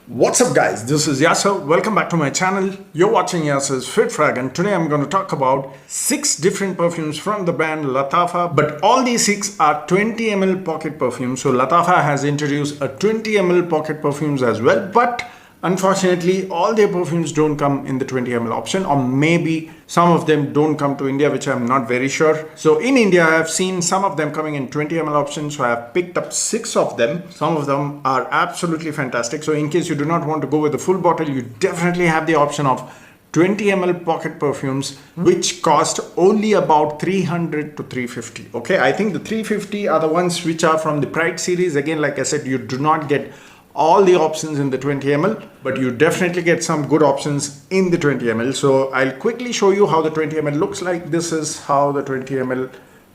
What's up guys, this is Yasser. Welcome back to my channel. You're watching Yasser's Fit Frag and today I'm going to talk about 6 different perfumes from the brand Lattafa, but all these 6 are 20 ml pocket perfumes. So Lattafa has introduced a 20 ml pocket perfumes as well, but unfortunately all their perfumes don't come in the 20 ml option, or maybe some of them don't come to India, which I'm not very sure. So in India I have seen some of them coming in 20 ml option, so I have picked up 6 of them. Some of them are absolutely fantastic. So in case you do not want to go with the full bottle, you definitely have the option of 20 ml pocket perfumes, which cost only about 300 to 350. Okay, I think the 350 are the ones which are from the Pride series. Again, like I said, you do not get all the options in the 20 ml, but you definitely get some good options in the 20 ml. So I'll quickly show you how the 20 ml looks like. This is how the 20 ml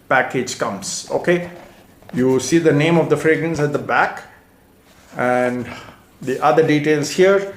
package comes. Okay, you see the name of the fragrance at the back and the other details here,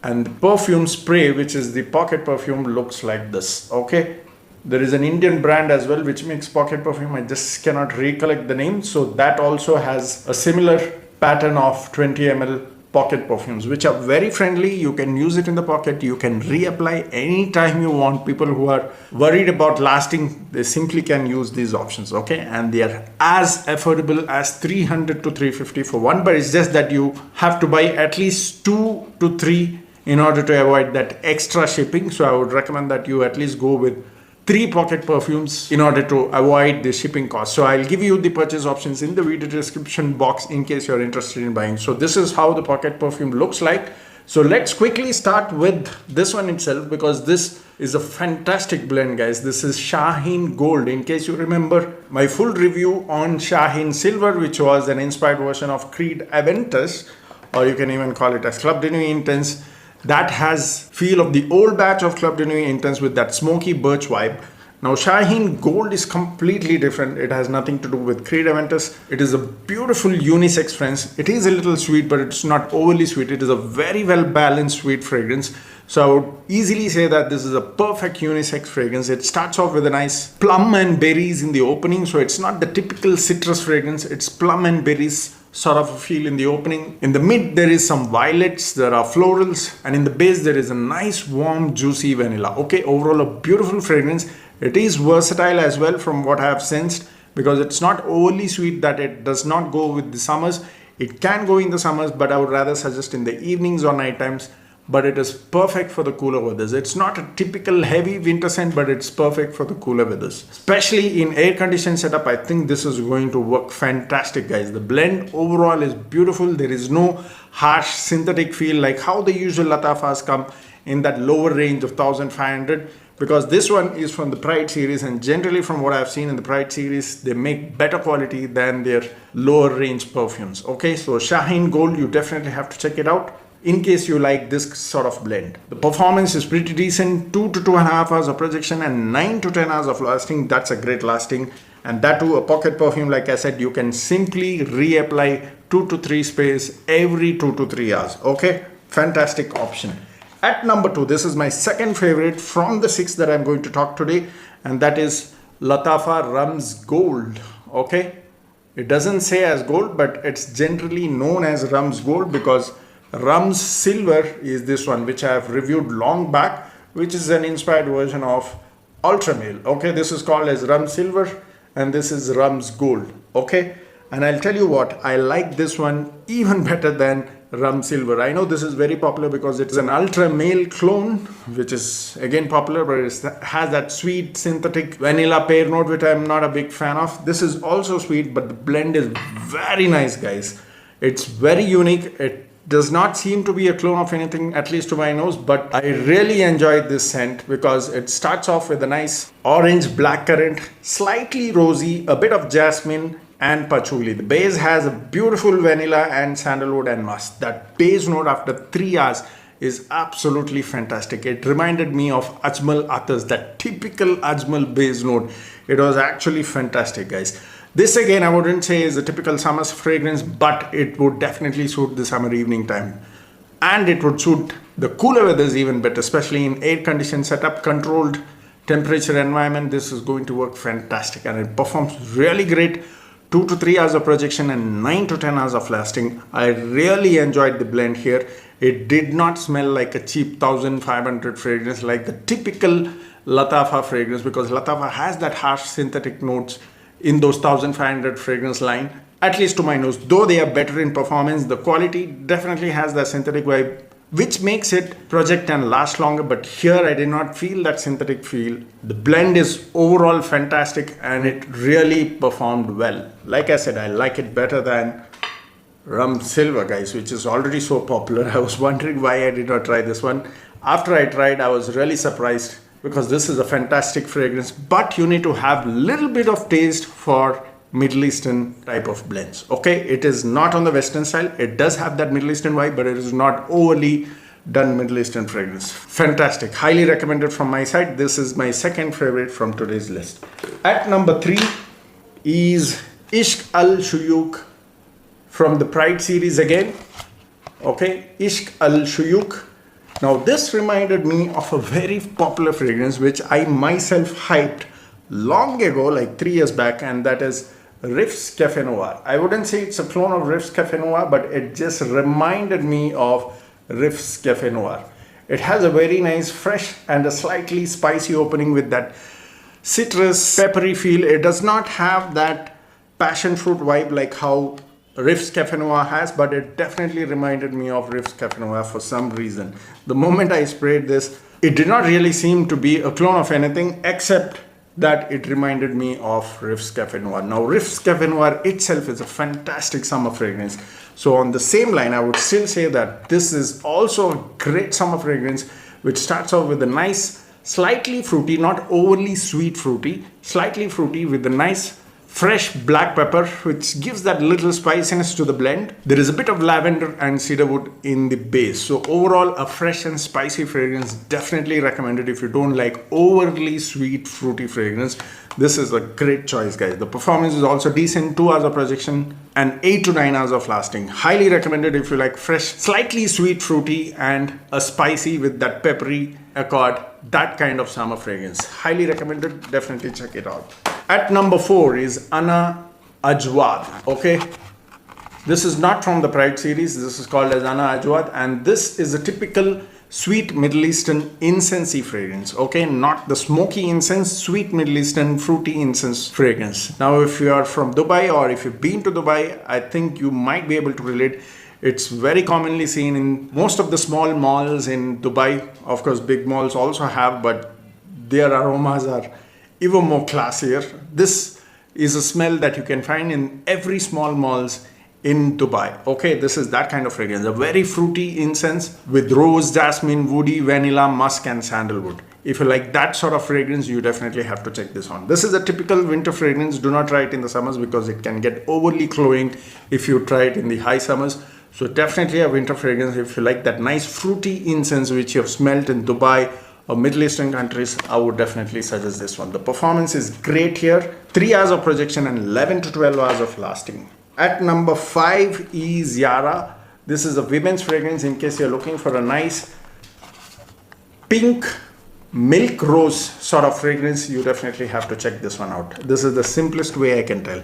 and the perfume spray, which is the pocket perfume, looks like this. Okay, there is an Indian brand as well which makes pocket perfume. I just cannot recollect the name. So that also has a similar pattern of 20 ml pocket perfumes, which are very friendly. You can use it in the pocket, you can reapply anytime you want. People who are worried about lasting, they simply can use these options. Okay, and they are as affordable as 300 to 350 for one, but it's just that you have to buy at least 2 to 3 in order to avoid that extra shipping. So I would recommend that you at least go with 3 pocket perfumes in order to avoid the shipping cost. So I'll give you the purchase options in the video description box in case you're interested in buying. So this is how the pocket perfume looks like. So let's quickly start with this one itself, because this is a fantastic blend, guys. This is Shaheen Gold. In case you remember my full review on Shaheen Silver, which was an inspired version of Creed Aventus, or you can even call it as Club de Nuit Intense. That has feel of the old batch of Club de Nuit Intense with that smoky birch vibe. Now Shaheen Gold is completely different. It has nothing to do with Creed Aventus. It is a beautiful unisex fragrance. It is a little sweet, but it's not overly sweet. It is a very well balanced sweet fragrance. So I would easily say that this is a perfect unisex fragrance. It starts off with a nice plum and berries in the opening. So it's not the typical citrus fragrance. It's plum and berries sort of a feel in the opening. In the mid there is some violets, there are florals, and in the base there is a nice warm juicy vanilla. Okay, overall a beautiful fragrance. It is versatile as well from what I have sensed, because it's not overly sweet that it does not go with the summers. It can go in the summers, but I would rather suggest in the evenings or night times. But it is perfect for the cooler weathers. It's not a typical heavy winter scent, but it's perfect for the cooler weathers. Especially in air-conditioned setup, I think this is going to work fantastic, guys. The blend overall is beautiful. There is no harsh synthetic feel like how the usual Lattafas come in that lower range of 1500, because this one is from the Pride series, and generally from what I've seen in the Pride series, they make better quality than their lower range perfumes. Okay, so Shaheen Gold, you definitely have to check it out in case you like this sort of blend. The performance is pretty decent. 2 to 2.5 hours of projection and 9 to 10 hours of lasting. That's a great lasting. And that too, a pocket perfume, like I said, you can simply reapply 2 to 3 sprays every 2 to 3 hours. Okay, fantastic option. At number 2, this is my second favorite from the 6 that I'm going to talk today, and that is Lattafa Ramz Gold. Okay, it doesn't say as gold, but it's generally known as Ramz Gold because Ramz Silver is this one, which I have reviewed long back, which is an inspired version of Ultra Male. Okay, this is called as Ramz Silver and this is Ramz Gold. Okay, and I'll tell you what, I like this one even better than Ramz Silver. I know this is very popular because it's an Ultra Male clone, which is again popular, but it has that sweet synthetic vanilla pear note, which I'm not a big fan of. This is also sweet, but the blend is very nice, guys. It's very unique. It does not seem to be a clone of anything, at least to my nose, but I really enjoyed this scent because it starts off with a nice orange blackcurrant, slightly rosy, a bit of jasmine and patchouli. The base has a beautiful vanilla and sandalwood and musk. That base note after 3 hours is absolutely fantastic. It reminded me of Ajmal Athas, that typical Ajmal base note. It was actually fantastic, guys. This again, I wouldn't say is a typical summer fragrance, but it would definitely suit the summer evening time. And it would suit the cooler weathers even better, especially in air-conditioned setup, controlled temperature environment. This is going to work fantastic and it performs really great. 2 to 3 hours of projection and 9 to 10 hours of lasting. I really enjoyed the blend here. It did not smell like a cheap 1500 fragrance like the typical Lattafa fragrance, because Lattafa has that harsh synthetic notes in those 1500 fragrance line, at least to my nose. Though they are better in performance, the quality definitely has that synthetic vibe, which makes it project and last longer. But here I did not feel that synthetic feel. The blend is overall fantastic and it really performed well. Like I said, I like it better than Rum Silver, guys, which is already so popular. I was wondering why I did not try this one. After I tried, I was really surprised, because this is a fantastic fragrance, but you need to have a little bit of taste for Middle Eastern type of blends. Okay, it is not on the Western style. It does have that Middle Eastern vibe, but it is not overly done Middle Eastern fragrance. Fantastic, highly recommended from my side. This is my second favorite from today's list. At number 3 is Ishq Al Shuyuk from the Pride series again. Okay, Ishq Al Shuyuk. Now this reminded me of a very popular fragrance which I myself hyped long ago, like 3 years back, and that is Riffs Cafe Noir. I wouldn't say it's a clone of Riffs Cafe Noir, but it just reminded me of Riffs Cafe Noir. It has a very nice, fresh and a slightly spicy opening with that citrus, peppery feel. It does not have that passion fruit vibe like how Riffs Cafe Noir has, but it definitely reminded me of Riffs Cafe Noir for some reason. The moment I sprayed this, it did not really seem to be a clone of anything, except that it reminded me of Riffs Cafe Noir. Now, Riffs Cafe Noir itself is a fantastic summer fragrance. So on the same line, I would still say that this is also a great summer fragrance, which starts off with a nice, slightly fruity, not overly sweet fruity, slightly fruity with a nice fresh black pepper, which gives that little spiciness to the blend. There is a bit of lavender and cedarwood in the base. So overall, a fresh and spicy fragrance, definitely recommended if you don't like overly sweet fruity fragrance. This is a great choice, guys. The performance is also decent, 2 hours of projection and 8 to 9 hours of lasting. Highly recommended if you like fresh, slightly sweet fruity and a spicy with that peppery accord, that kind of summer fragrance. Highly recommended, definitely check it out. At number 4 is Ana Ajwad. Okay, this is not from the Pride series. This is called as Ana Ajwad, and this is a typical sweet Middle Eastern incensey fragrance. Okay, not the smoky incense, sweet Middle Eastern fruity incense fragrance. Now, if you are from Dubai or if you've been to Dubai, I think you might be able to relate. It's very commonly seen in most of the small malls in Dubai. Of course, big malls also have, but their aromas are even more classier. This is a smell that you can find in every small malls in Dubai. Okay, this is that kind of fragrance. A very fruity incense with rose, jasmine, woody, vanilla, musk and sandalwood. If you like that sort of fragrance, you definitely have to check this on. This is a typical winter fragrance. Do not try it in the summers because it can get overly cloying if you try it in the high summers. So definitely a winter fragrance. If you like that nice fruity incense which you have smelt in Dubai or Middle Eastern countries, I would definitely suggest this one. The performance is great here. 3 hours of projection and 11 to 12 hours of lasting. At number 5 is Yara. This is a women's fragrance. In case you're looking for a nice pink milk rose sort of fragrance, you definitely have to check this one out. This is the simplest way I can tell.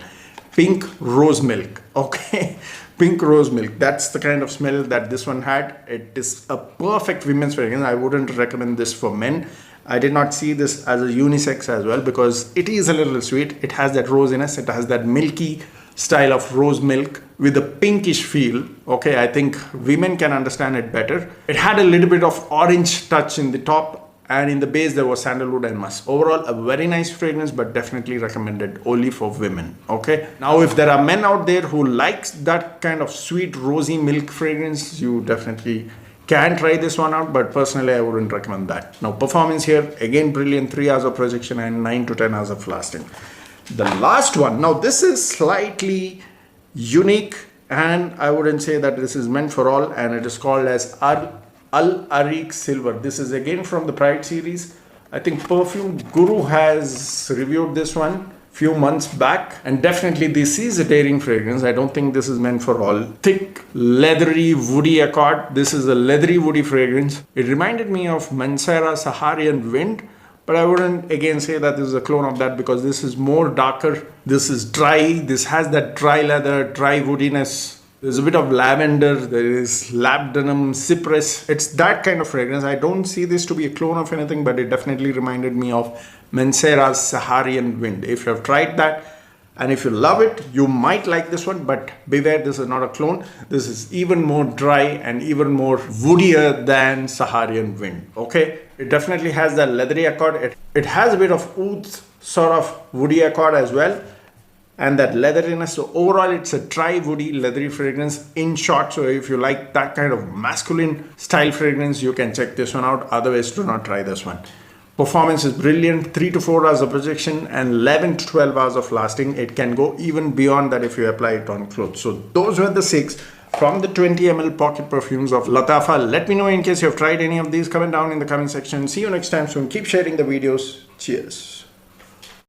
Pink rose milk. Okay, pink rose milk. That's the kind of smell that this one had. It is a perfect women's fragrance. I wouldn't recommend this for men. I did not see this as a unisex as well because it is a little sweet. It has that rosiness. It has that milky style of rose milk with a pinkish feel. Okay, I think women can understand it better. It had a little bit of orange touch in the top, and in the base there was sandalwood and musk. Overall, a very nice fragrance, but definitely recommended only for women. Okay, now if there are men out there who likes that kind of sweet rosy milk fragrance, you definitely can try this one out, but personally I wouldn't recommend that. Now, performance here again brilliant. 3 hours of projection and 9 to 10 hours of lasting. The last one, now this is slightly unique and I wouldn't say that this is meant for all, and it is called as Areeq Silver. This is again from the Pride series. I think Perfume Guru has reviewed this one few months back, and definitely this is a daring fragrance. I don't think this is meant for all. Thick, leathery, woody accord. This is a leathery, woody fragrance. It reminded me of Mansera Saharan Wind, but I wouldn't again say that this is a clone of that, because this is more darker. This is dry. This has that dry leather, dry woodiness. There's a bit of lavender. There is labdanum, cypress. It's that kind of fragrance. I don't see this to be a clone of anything, but it definitely reminded me of Mancera's Saharan Wind. If you have tried that, and if you love it, you might like this one, but beware, this is not a clone. This is even more dry and even more woodier than Saharan Wind, okay? It definitely has that leathery accord. It has a bit of oud sort of woody accord as well, and that leatheriness. So overall, it's a dry, woody, leathery fragrance in short. So if you like that kind of masculine style fragrance, you can check this one out. Otherwise, do not try this one. Performance is brilliant, 3 to 4 hours of projection and 11 to 12 hours of lasting. It can go even beyond that if you apply it on clothes. So those were the 6 from the 20 ml pocket perfumes of Lattafa. Let me know in case you have tried any of these. Comment down in the comment section. See you next time soon. Keep sharing the videos. Cheers.